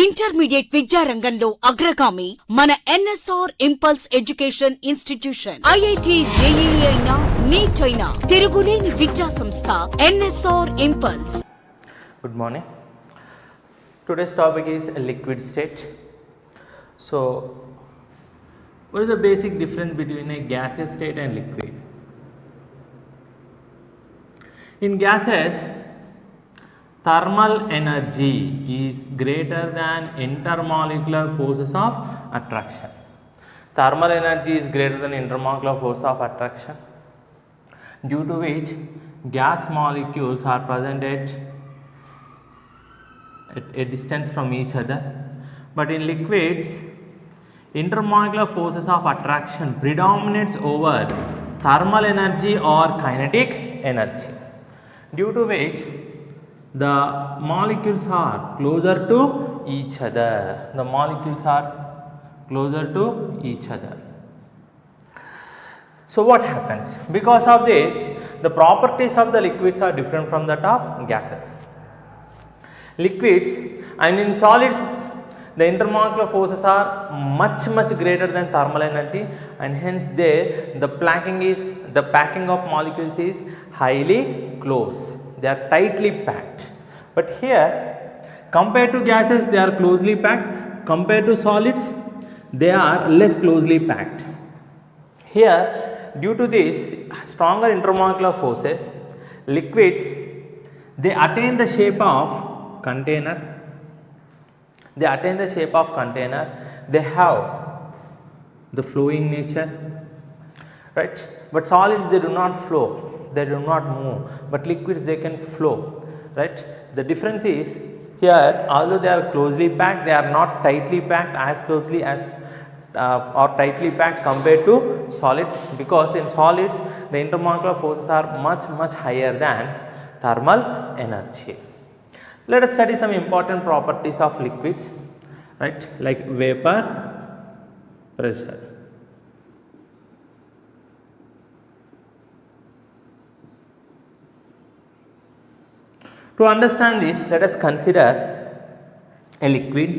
Intermediate విద్యారంగంలో అగ్రగామి మన NSR impulse education institution. IIT JEE అయినా నీట్ అయినా తిరుగులేని విద్యా సంస్థ NSR impulse. Good morning. Today's topic is a liquid state. So, what is the basic difference between a gaseous state and liquid? In gases, thermal energy is greater than intermolecular forces of attraction. Thermal energy is greater than intermolecular force of attraction, due to which gas molecules are present at a distance from each other. But in liquids, intermolecular forces of attraction predominates over thermal energy or kinetic energy, due to which the molecules are closer to each other. The molecules are closer to each other. So what happens? Because of this, the properties of the liquids are different from that of gases. Liquids and in solids, the intermolecular forces are much greater than thermal energy, and hence the packing of molecules is highly close. They are tightly packed. But here, compared to gases, they are closely packed. Compared to solids, they are less closely packed. Here, due to this stronger intermolecular forces, liquids, they attain the shape of container. They attain the shape of container. They have the flowing nature, right? But solids, they do not flow, they do not move. But liquids, they can flow, right? The difference is here, although they are closely packed, they are not tightly packed as closely as or tightly packed compared to solids, because in solids the intermolecular forces are much higher than thermal energy. Let us study some important properties of liquids, right? Like vapor, pressure. To understand this, let us consider a liquid.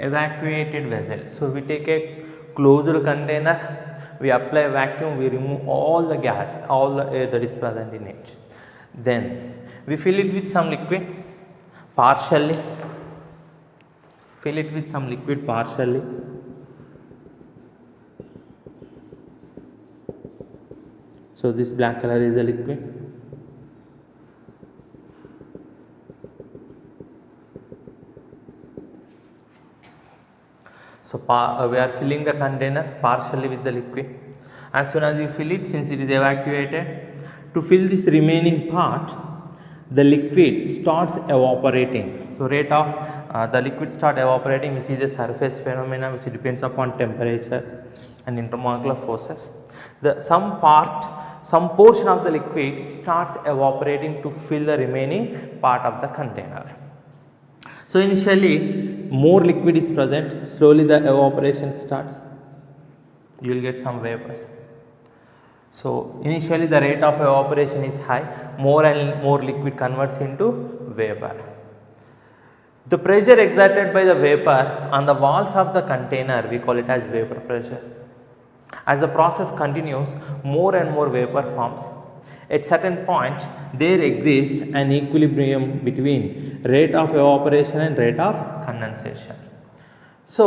Evacuated vessel. So we take a closed container, we apply vacuum, we remove all the gas, all the air that is present in it. Then we fill it with some liquid partially. Fill it with some liquid partially. So this black color is the liquid. So we are filling the container partially with the liquid. As soon as we fill it, since it is evacuated, to fill this remaining part, the liquid starts evaporating. So rate of the liquid start evaporating, which is a surface phenomena which depends upon temperature and intermolecular forces. Some portion of the liquid starts evaporating to fill the remaining part of the container. So initially more liquid is present, slowly the evaporation starts, you will get some vapors. So initially the rate of evaporation is high, more and more liquid converts into vapor. The pressure exerted by the vapor on the walls of the container, we call it as vapor pressure. As the process continues, more and more vapor forms. At certain point, there exists an equilibrium between rate of evaporation and rate of condensation. So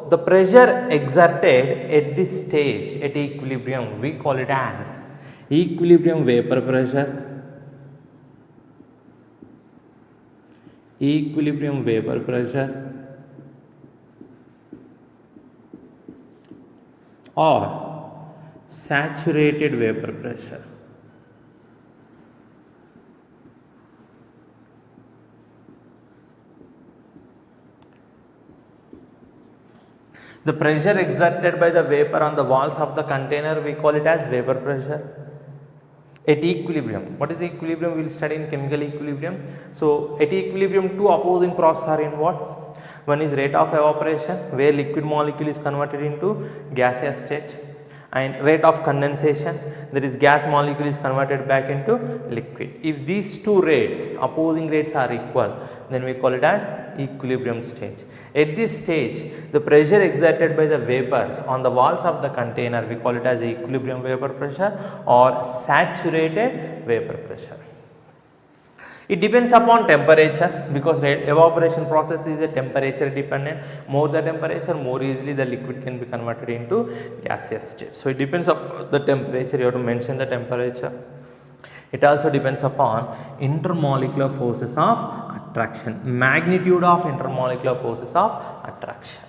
the pressure exerted at this stage at equilibrium, we call it as equilibrium vapor pressure. Equilibrium vapor pressure or saturated vapor pressure. The pressure exerted by the vapor on the walls of the container, we call it as vapor pressure. at equilibrium. What is equilibrium? We will study in chemical equilibrium. So at equilibrium, two opposing processes are involved. One is rate of evaporation, where liquid molecule is converted into gaseous state, and rate of condensation, that is gas molecule is converted back into liquid. If these two rates, opposing rates, are equal, then we call it as equilibrium stage. At this stage, the pressure exerted by the vapors on the walls of the container, we call it as equilibrium vapor pressure or saturated vapor pressure. It depends upon temperature, because evaporation process is a temperature dependent. More the temperature, more easily the liquid can be converted into gaseous state. So it depends upon the temperature, you have to mention the temperature. It also depends upon intermolecular forces of attraction, magnitude of intermolecular forces of attraction.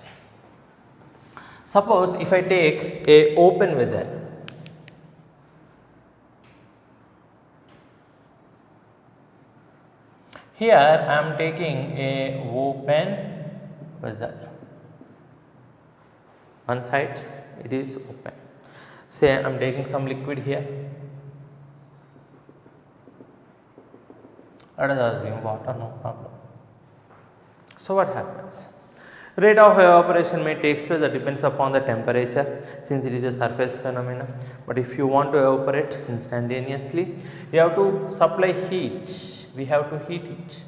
Suppose if I take a open vessel, here I am taking a open vessel. One side it is open. Say I am taking some liquid here. Let us assume water, no problem. So what happens? Rate of evaporation may take place, that depends upon the temperature, since it is a surface phenomenon. But if you want to evaporate instantaneously, you have to supply heat. We have to heat it.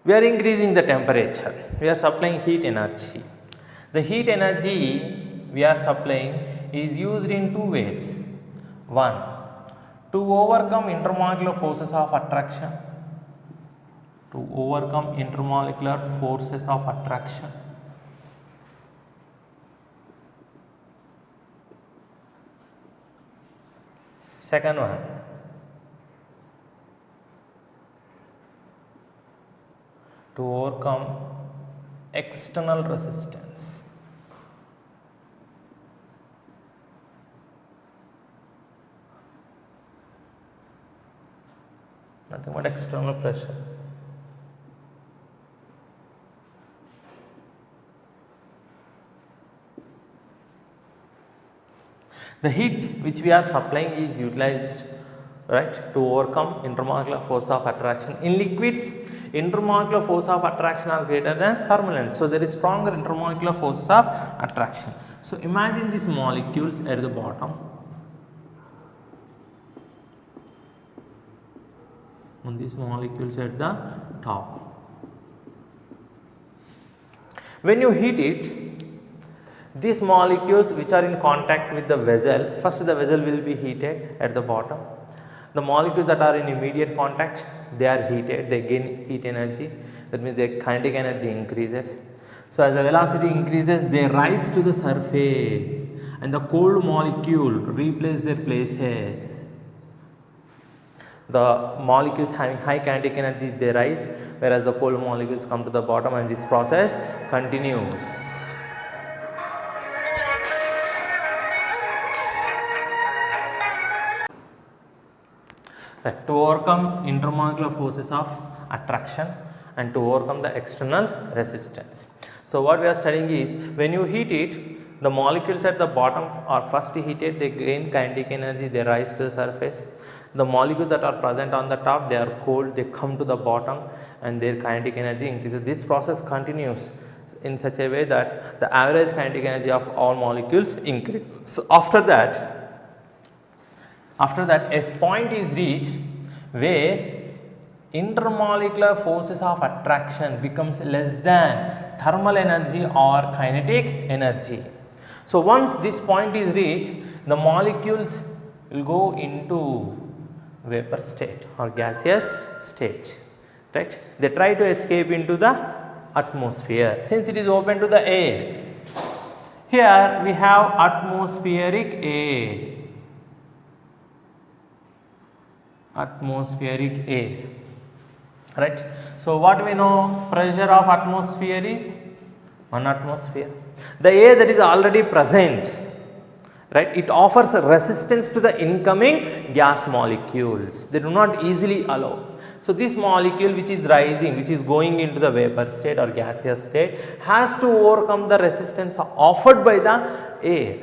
We are increasing the temperature. We are supplying heat energy. The heat energy we are supplying is used in two ways. One, to overcome intermolecular forces of attraction. To overcome intermolecular forces of attraction. Second one, to overcome external resistance. Nothing but external pressure. The heat which we are supplying is utilized, right, to overcome intermolecular force of attraction. In liquids, intermolecular force of attraction are greater than thermal energy. So there is stronger intermolecular forces of attraction. So imagine these molecules at the bottom, and these molecules at the top. When you heat it, these molecules which are in contact with the vessel, first the vessel will be heated at the bottom. The molecules that are in immediate contact, they are heated, they gain heat energy, that means their kinetic energy increases. So as the velocity increases, they rise to the surface and the cold molecule replace their places. The molecules having high kinetic energy, they rise, whereas the cold molecules come to the bottom, and this process continues. Right, to overcome intermolecular forces of attraction and to overcome the external resistance. So what we are studying is, when you heat it, the molecules at the bottom are first heated, they gain kinetic energy, they rise to the surface. The molecules that are present on the top, they are cold, they come to the bottom and their kinetic energy increases. This process continues in such a way that the average kinetic energy of all molecules increases. So after that a point is reached where intermolecular forces of attraction becomes less than thermal energy or kinetic energy. So once this point is reached, the molecules will go into vapor state or gaseous state, right. They try to escape into the atmosphere, since it is open to the air. Here we have atmospheric air. Atmospheric air, right. So what we know, pressure of atmosphere is 1 atmosphere. The air that is already present, right, it offers resistance to the incoming gas molecules, they do not easily allow. So this molecule which is rising, which is going into the vapor state or gaseous state, has to overcome the resistance offered by the air.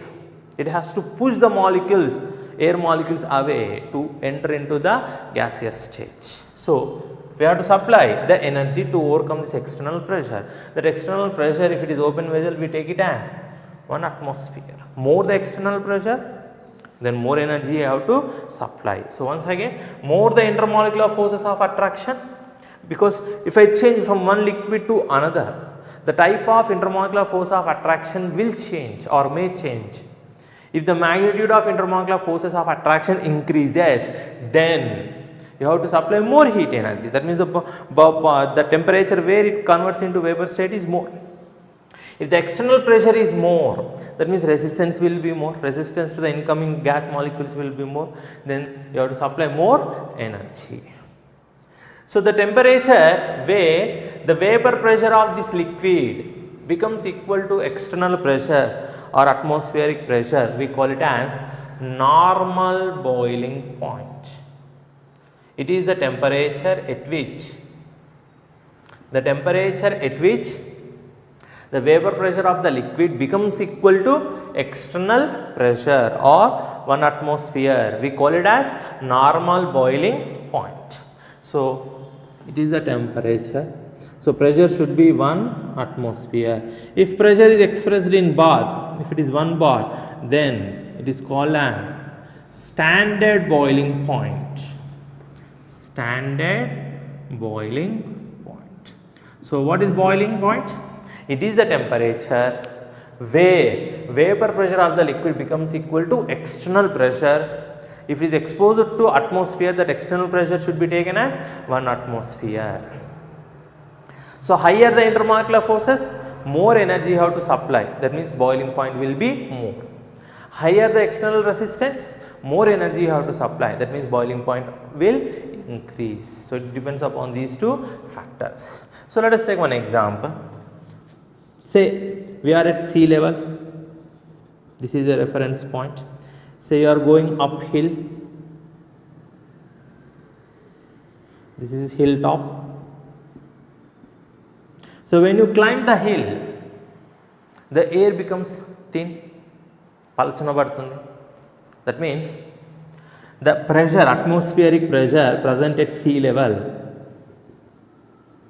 It has to push the molecules, air molecules away to enter into the gaseous stage. So, we have to supply the energy to overcome this external pressure. That external pressure, if it is open vessel, we take it as 1 atmosphere. More the external pressure, then more energy you have to supply. So, once again, more the intermolecular forces of attraction, because if I change from one liquid to another, the type of intermolecular force of attraction will change or may change. If the magnitude of intermolecular forces of attraction increases, then you have to supply more heat energy. That means the temperature where it converts into vapor state is more. If the external pressure is more, that means resistance will be more, resistance to the incoming gas molecules will be more, then you have to supply more energy. So, the temperature where the vapor pressure of this liquid becomes equal to external pressure or atmospheric pressure, we call it as normal boiling point. It is the temperature at which the vapor pressure of the liquid becomes equal to external pressure or 1 atmosphere. We call it as normal boiling point. So, it is the temperature. So, pressure should be 1 atmosphere. If pressure is expressed in bar, if it is 1 bar, then it is called as standard boiling point. Standard boiling point. So, what is boiling point? It is the temperature where vapor pressure of the liquid becomes equal to external pressure. If it is exposed to atmosphere, that external pressure should be taken as 1 atmosphere. So, higher the intermolecular forces, more energy you have to supply, that means boiling point will be more. Higher the external resistance, more energy you have to supply, that means boiling point will increase. So, it depends upon these two factors. So, let us take one example. Say we are at sea level, this is a reference point. Say you are going uphill, this is hilltop. So, when you climb the hill, the air becomes thin, that means the pressure, atmospheric pressure present at sea level,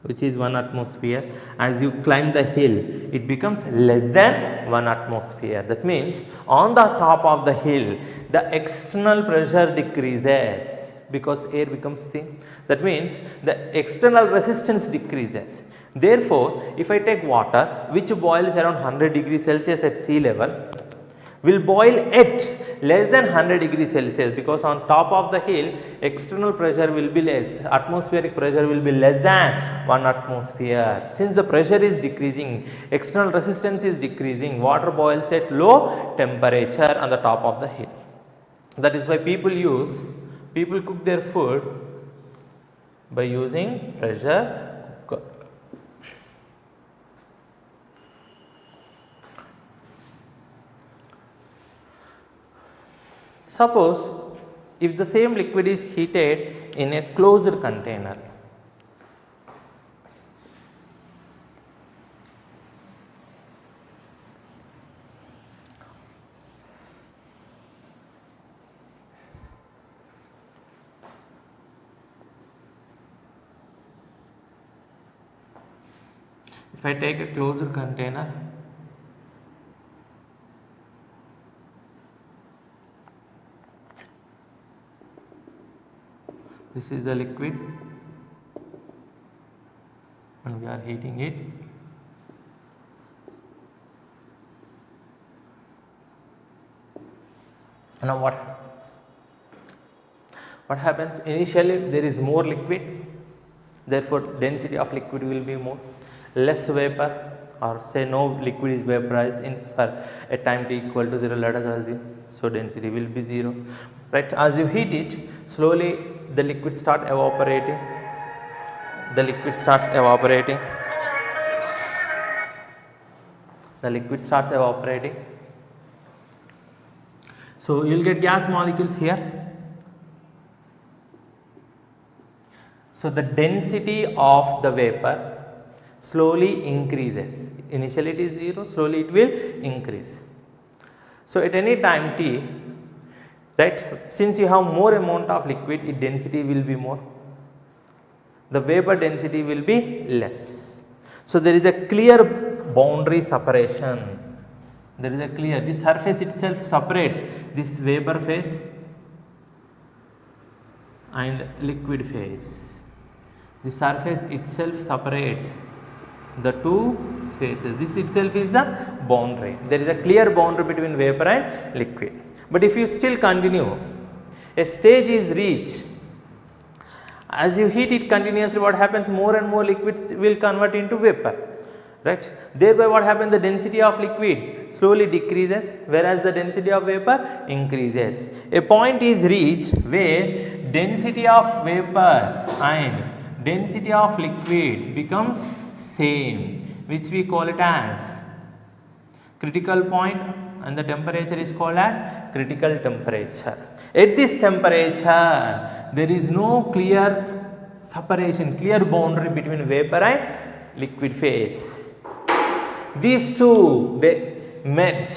which is 1 atmosphere, as you climb the hill, it becomes less than 1 atmosphere. That means on the top of the hill, the external pressure decreases because air becomes thin. That means the external resistance decreases. Therefore, if I take water which boils around 100 degrees Celsius at sea level, will boil at less than 100 degrees Celsius, because on top of the hill external pressure will be less, atmospheric pressure will be less than 1 atmosphere. Since the pressure is decreasing, external resistance is decreasing, water boils at low temperature on the top of the hill. That is why people cook their food by using pressure cooker. Suppose if the same liquid is heated in a closed container, if I take a closed container, this is the liquid and we are heating it. Now what happens? Initially there is more liquid, therefore density of liquid will be more, less vapor, or say no liquid is vaporized in for a time t equal to 0, let us assume. So density will be 0, right? As you heat it, slowly the liquid starts evaporating, the liquid starts evaporating. So you will get gas molecules here. So the density of the vapor slowly increases. Initially it is 0, slowly it will increase. So at any time t, right, since you have more amount of liquid, its density will be more, the vapor density will be less. So there is a clear boundary separation. There is a clear, this surface itself separates this vapor phase and liquid phase. The surface itself separates the two phases. This itself is the boundary. There is a clear boundary between vapor and liquid. But if you still continue, a stage is reached. As you heat it continuously, what happens? More and more liquids will convert into vapor. Right? Thereby what happens? The density of liquid slowly decreases, whereas the density of vapor increases. A point is reached where density of vapor and density of liquid becomes same, which we call it as critical point, and the temperature is called as critical temperature. At this temperature, there is no clear separation, clear boundary between vapor and liquid phase. These two, they merge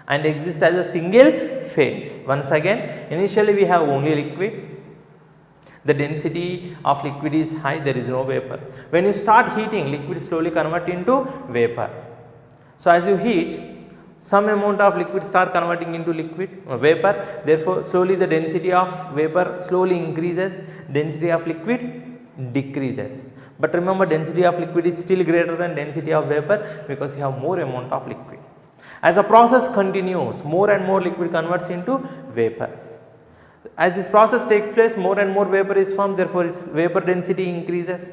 and exist as a single phase. Once again, initially we have only liquid. The density of liquid is high, there is no vapor. When you start heating, liquid slowly convert into vapor. So as you heat, some amount of liquid start converting into vapor. Therefore, slowly the density of vapor slowly increases, density of liquid decreases. But remember, density of liquid is still greater than density of vapor because you have more amount of liquid. As the process continues, more and more liquid converts into vapor. As this process takes place, more and more vapor is formed, therefore its vapor density increases,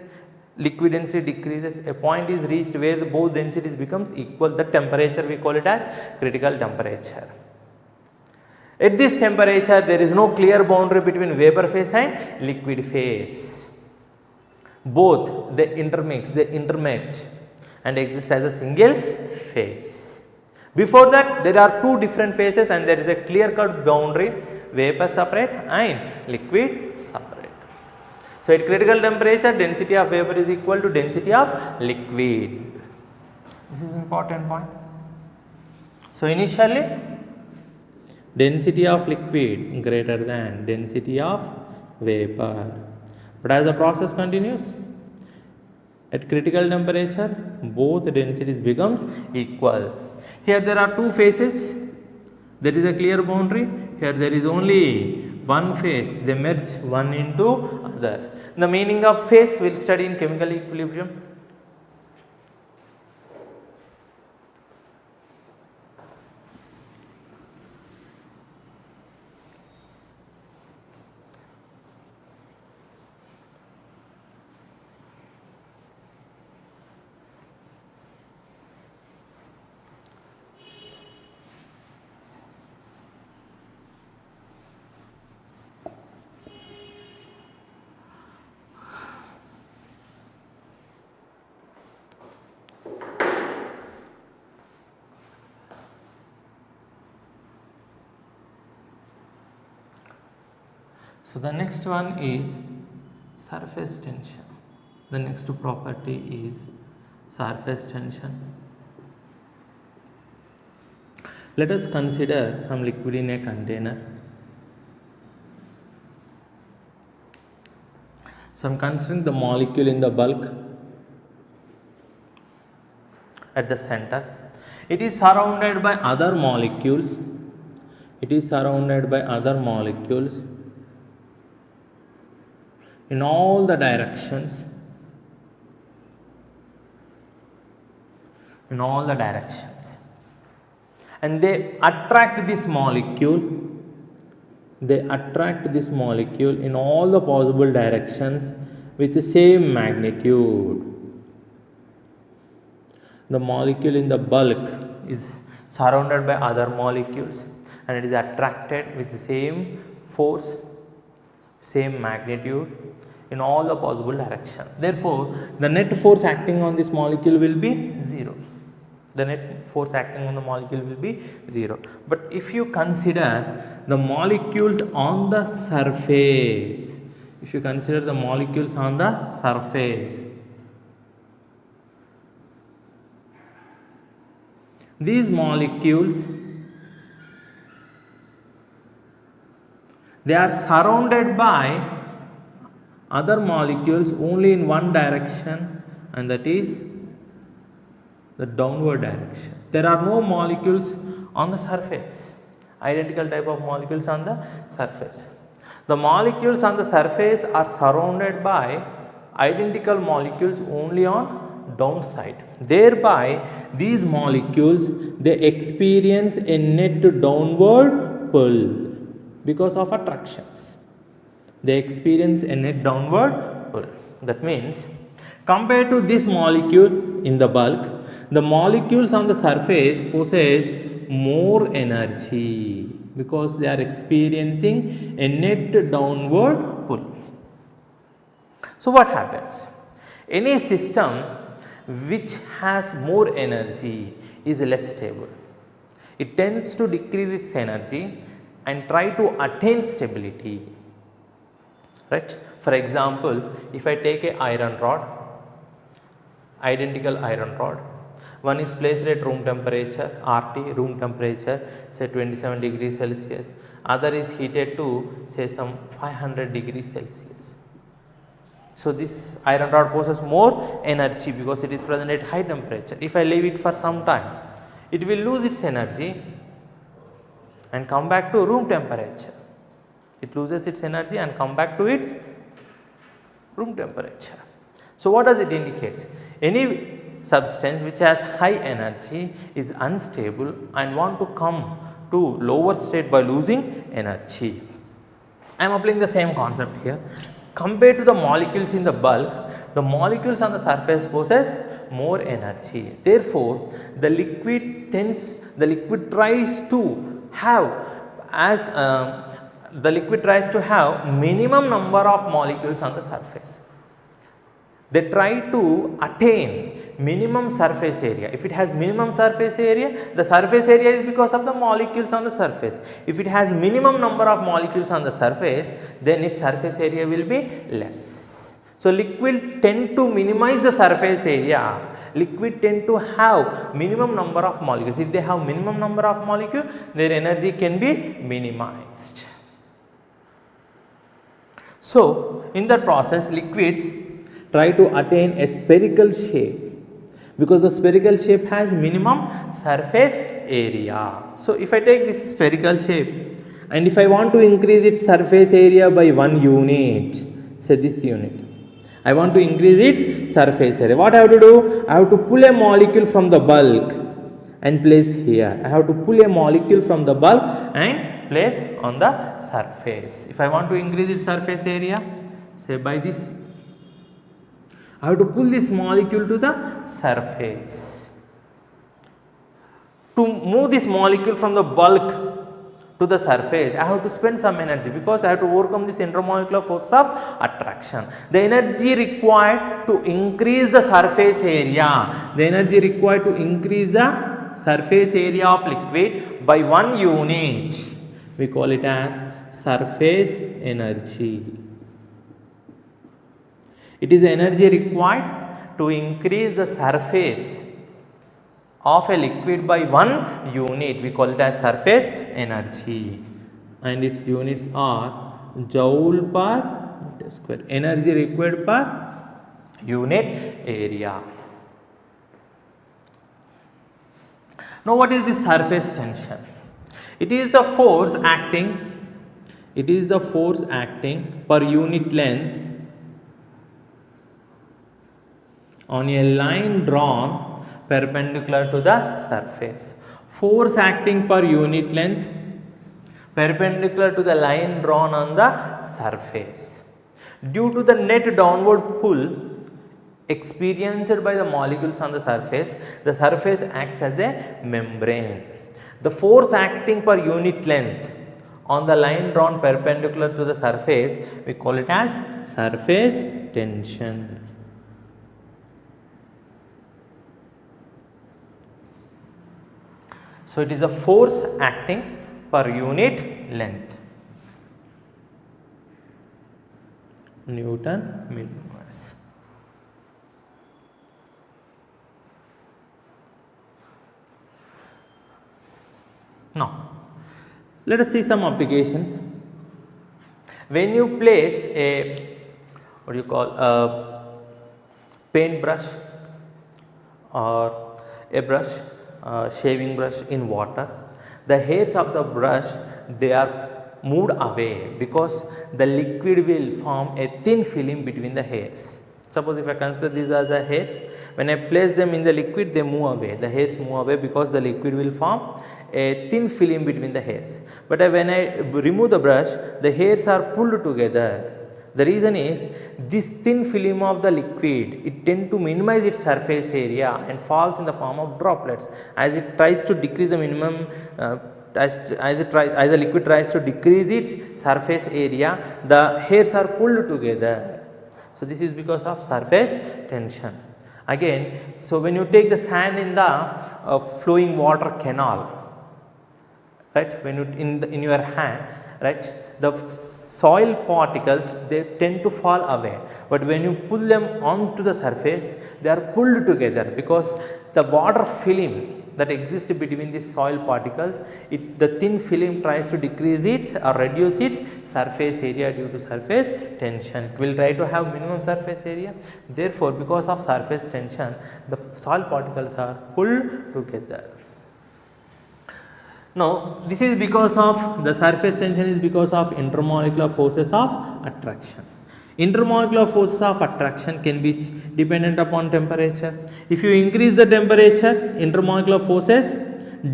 liquid density decreases. A point is reached where both densities becomes equal. The temperature we call it as critical temperature. At this temperature, there is no clear boundary between vapor phase and liquid phase. Both they intermix, they intermatch and exist as a single phase. Before that, there are two different phases and there is a clear cut boundary, vapor separate and liquid separate. So at critical temperature, density of vapor is equal to density of liquid. This is important point. So initially, density of liquid greater than density of vapor. But as the process continues, at critical temperature, both densities becomes equal. Here there are two phases, there is a clear boundary. Here there is only one phase, they merge one into other. The meaning of phase we will study in chemical equilibrium. So the next one is surface tension. The next property is surface tension. Let us consider some liquid in a container. So I am considering the molecule in the bulk at the center. It is surrounded by other molecules. It is surrounded by other molecules in all the directions. In all the directions. And they attract this molecule. They attract this molecule in all the possible directions with the same magnitude. The molecule in the bulk is surrounded by other molecules and it is attracted with the same force, same magnitude in all the possible directions. Therefore, the net force acting on this molecule will be 0. The net force acting on the molecule will be 0. But if you consider the molecules on the surface, if you consider the molecules on the surface, these molecules They are surrounded by other molecules only in one direction, and that is the downward direction. There are no molecules on the surface, identical type of molecules on the surface. The molecules on the surface are surrounded by identical molecules only on downside. Thereby, these molecules, they experience a net downward pull because of attractions. They experience a net downward pull. That means, compared to this molecule in the bulk, the molecules on the surface possess more energy because they are experiencing a net downward pull. So, what happens? Any system which has more energy is less stable. It tends to decrease its energy and try to attain stability. Right? For example, if I take a iron rod, identical iron rod, one is placed at room temperature, RT, room temperature, say 27 degrees Celsius, other is heated to say some 500 degrees Celsius. So, this iron rod possesses more energy because it is present at high temperature. If I leave it for some time, it will lose its energy and come back to room temperature. It loses its energy and come back to its room temperature. So, what does it indicate? Any substance which has high energy is unstable and want to come to lower state by losing energy. I am applying the same concept here. Compared to the molecules in the bulk, the molecules on the surface possess more energy. Therefore, the liquid tries to have minimum number of molecules on the surface. They try to attain minimum surface area. If it has minimum surface area, the surface area is because of the molecules on the surface. If it has minimum number of molecules on the surface, then its surface area will be less. So, liquid tend to minimize the surface area. Liquid tend to have minimum number of molecules. If they have minimum number of molecules, their energy can be minimized. So, in that process, liquids try to attain a spherical shape because the spherical shape has minimum surface area. So, if I take this spherical shape and if I want to increase its surface area by 1 unit, say this unit, I want to increase its surface area. What I have to do? I have to pull a molecule from the bulk and place here. I have to pull a molecule from the bulk and place on the surface. If I want to increase its surface area, say by this, I have to pull this molecule to the surface. To move this molecule from the bulk to the surface, I have to spend some energy because I have to overcome this intermolecular force of attraction. The energy required to increase the surface area, surface area of liquid by 1 unit, we call it as surface energy. It is the energy required to increase the surface of a liquid by 1 unit. We call it as surface energy, and its units are joule per meter square. Energy required per unit area. Now, what is the surface tension? It is the force acting per unit length on a line drawn perpendicular to the surface. Force acting per unit length perpendicular to the line drawn on the surface. Due to the net downward pull experienced by the molecules on the surface acts as a membrane. The force acting per unit length on the line drawn perpendicular to the surface, we call it as surface tension. So, it is a force acting per unit length. Newton millimeters. Now, let us see some applications. when you place a what do you call a paint brush or a brush, shaving brush in water, the hairs of the brush, they are moved away because the liquid will form a thin film between the hairs. Suppose if I consider these as the hairs, when I place them in the liquid, they move away, the hairs move away because the liquid will form a thin film between the hairs. But when I remove the brush, the hairs are pulled together. The reason is this thin film of the liquid, it tends to minimize its surface area and falls in the form of droplets. As it tries to decrease the minimum, as the liquid tries to decrease its surface area, the hairs are pulled together. So this is because of surface tension. Again, so when you take the sand in the flowing water canal, right, when you in your hand, right, the soil particles, they tend to fall away, but when you pull them onto the surface, they are pulled together because the water film that exists between these soil particles, the thin film tries to decrease its or reduce its surface area due to surface tension. It will try to have minimum surface area. Therefore, because of surface tension, the soil particles are pulled together. Now, this is because of the surface tension is because of intermolecular forces of attraction. Intermolecular forces of attraction can be dependent upon temperature. If you increase the temperature, intermolecular forces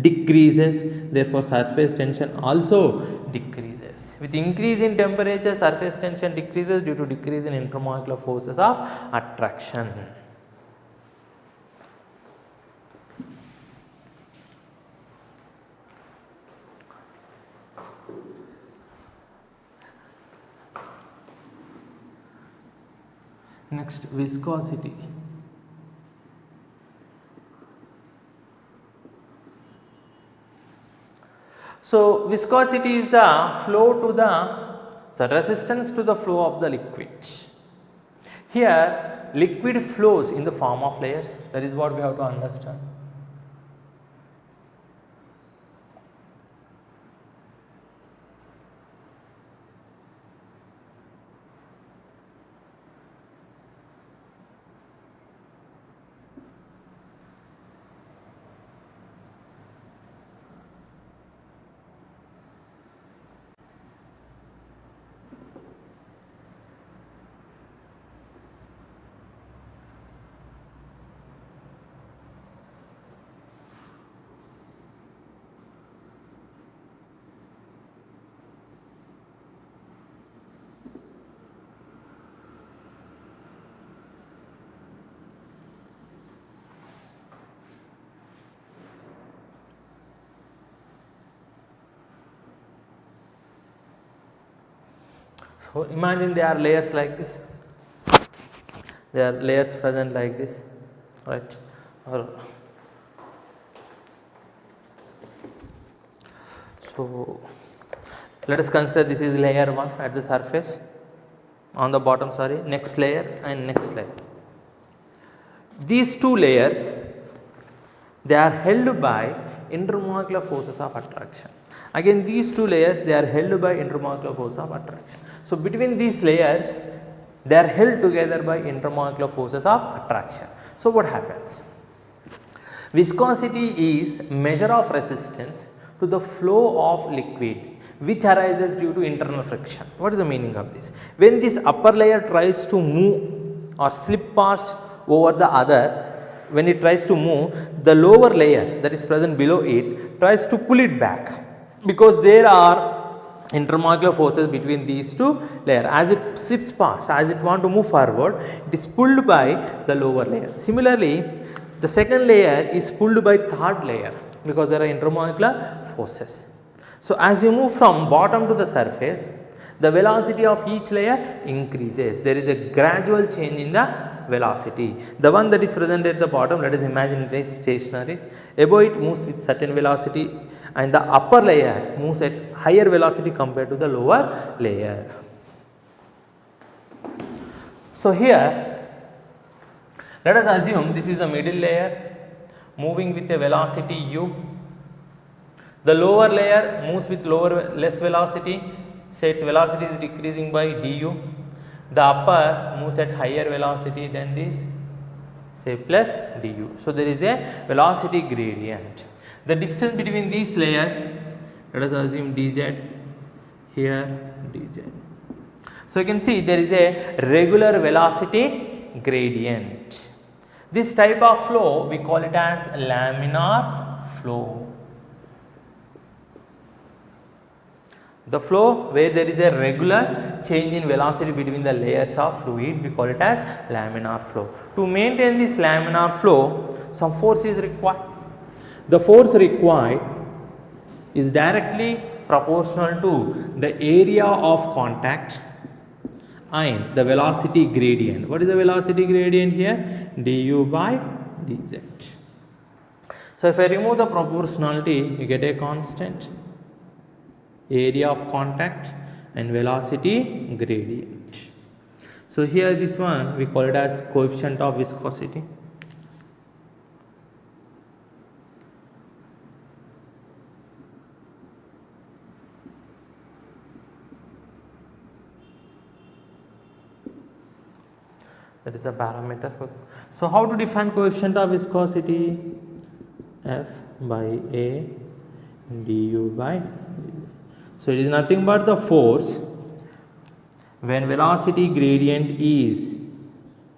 decreases, therefore surface tension also decreases. With increase in temperature, surface tension decreases due to decrease in intermolecular forces of attraction. Next, viscosity. So, viscosity is the flow to the resistance to the flow of the liquid. Here, liquid flows in the form of layers, that is what we have to understand. So, imagine there are layers like this, there are layers present like this, right, or so let us consider this is layer 1 at the surface, on the bottom, sorry, next layer and next layer. These two layers, they are held by intermolecular forces of attraction. Again, these two layers, they are held by intermolecular force of attraction. So, between these layers, they are held together by intermolecular forces of attraction. So, what happens? Viscosity is measure of resistance to the flow of liquid which arises due to internal friction. What is the meaning of this? When this upper layer tries to move or slip past over the other, when it tries to move, the lower layer that is present below it tries to pull it back, because there are intermolecular forces between these two layers. As it slips past, as it want to move forward, it is pulled by the lower layer. Similarly, the second layer is pulled by third layer because there are intermolecular forces. So, as you move from bottom to the surface, the velocity of each layer increases. There is a gradual change in the velocity. The one that is present at the bottom, let us imagine it is stationary. Above it moves with certain velocity, and the upper layer moves at higher velocity compared to the lower layer. So, here let us assume this is the middle layer moving with a velocity u. The lower layer moves with less velocity say its velocity is decreasing by du. The upper moves at higher velocity than this, say plus du. So there is a velocity gradient. The distance between these layers, let us assume dz, here dz. So you can see there is a regular velocity gradient. This type of flow we call it as laminar flow. The flow where there is a regular change in velocity between the layers of fluid, we call it as laminar flow. To maintain this laminar flow, some force is required. The force required is directly proportional to the area of contact and the velocity gradient. What is the velocity gradient here? Du by dz. So if I remove the proportionality, you get a constant area of contact and velocity gradient. So here this one we call it as coefficient of viscosity. That is the parameter. So how to define coefficient of viscosity? F by A du by dz. So it is nothing but the force when velocity gradient is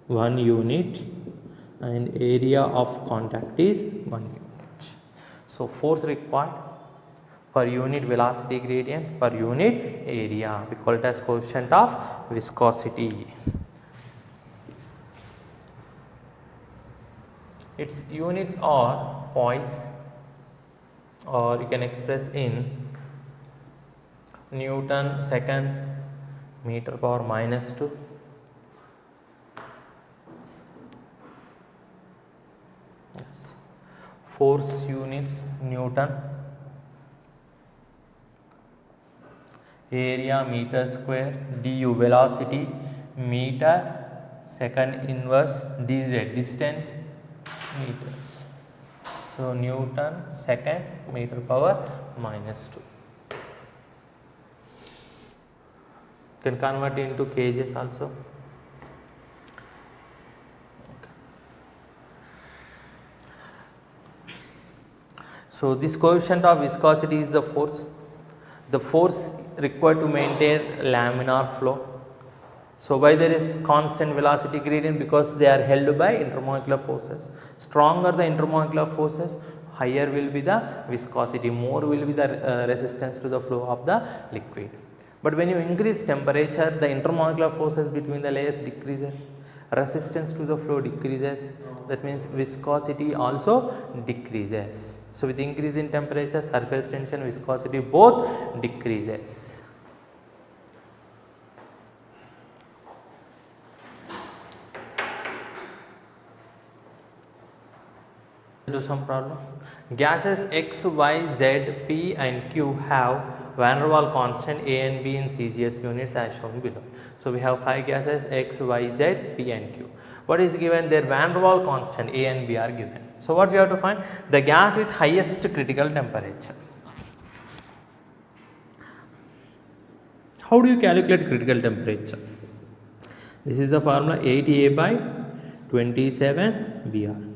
1 unit and area of contact is 1 unit. So force required per unit velocity gradient per unit area, we call it as coefficient of viscosity. Its units are poise, or you can express in Newton second meter power minus 2. Yes. Force units Newton, area meter square, du velocity meter second inverse, dz distance meters. So Newton second meter power minus 2. Can convert into kgs also. Okay. So this coefficient of viscosity is the force required to maintain laminar flow. So why there is constant velocity gradient? Because they are held by intermolecular forces. Stronger the intermolecular forces, higher will be the viscosity, more will be the resistance to the flow of the liquid. But when you increase temperature, the intermolecular forces between the layers decreases, resistance to the flow decreases, that means viscosity also decreases. So with increase in temperature, surface tension, viscosity both decreases. Do some problem. Gases X, Y, Z, P and Q have van der Waals constant A and B in CGS units as shown below. So we have 5 gases X, Y, Z, P and Q. What is given? Their van der Waals constant A and B are given. So what we have to find? The gas with highest critical temperature. How do you calculate critical temperature? This is the formula 8A by 27BR.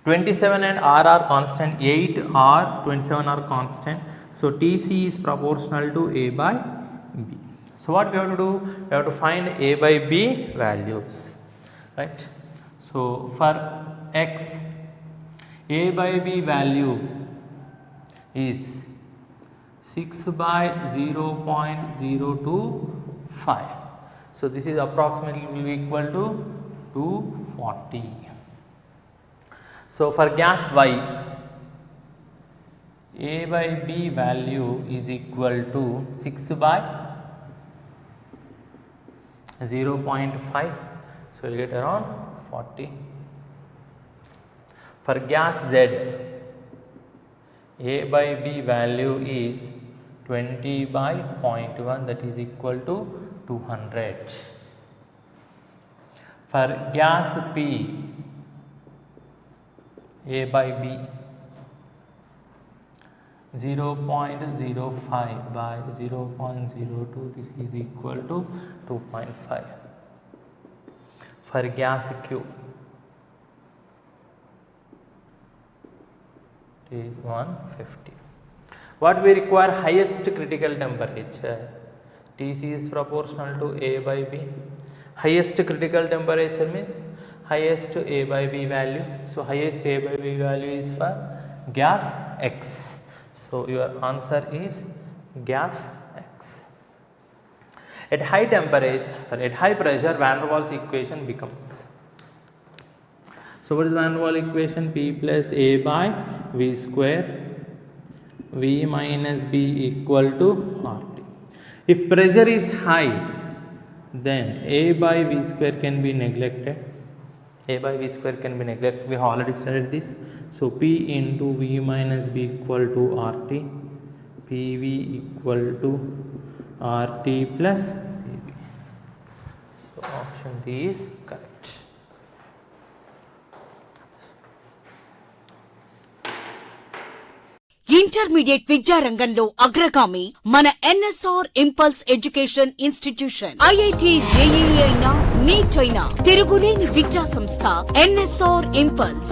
27 and R are constant, 8 R, 27 are constant. So Tc is proportional to A by B. So what we have to do? We have to find A by B values, right? So for X, A by B value is 6 by 0.025. So this is approximately will be equal to 240. So for gas Y, A by B value is equal to 6 by 0.5. So we will get around 40. For gas Z, A by B value is 20 by 0.1, that is equal to 200. For gas P, A by B 0.05 by 0.02, this is equal to 2.5. For gas Q, it is 150. What we require? Highest critical temperature. Tc is proportional to A by B. Highest critical temperature means highest A by B value. So highest A by B value is for gas X. So your answer is gas X. At high temperature, at high pressure, Van der Waals equation becomes. So what is Van der Waals equation? P plus A by V square, V minus B equal to RT. If pressure is high, then A by V square can be neglected. A by V square can be neglected. We have already studied this. So P into V minus B equal to RT. PV equal to RT plus PV. So option D is correct. Intermediate విద్యారంగంలో అగ్రగామి మన NSR impulse education institution. IIT JEE అయినా neat అయినా తిరుగులేని విద్యా సంస్థ NSR impulse.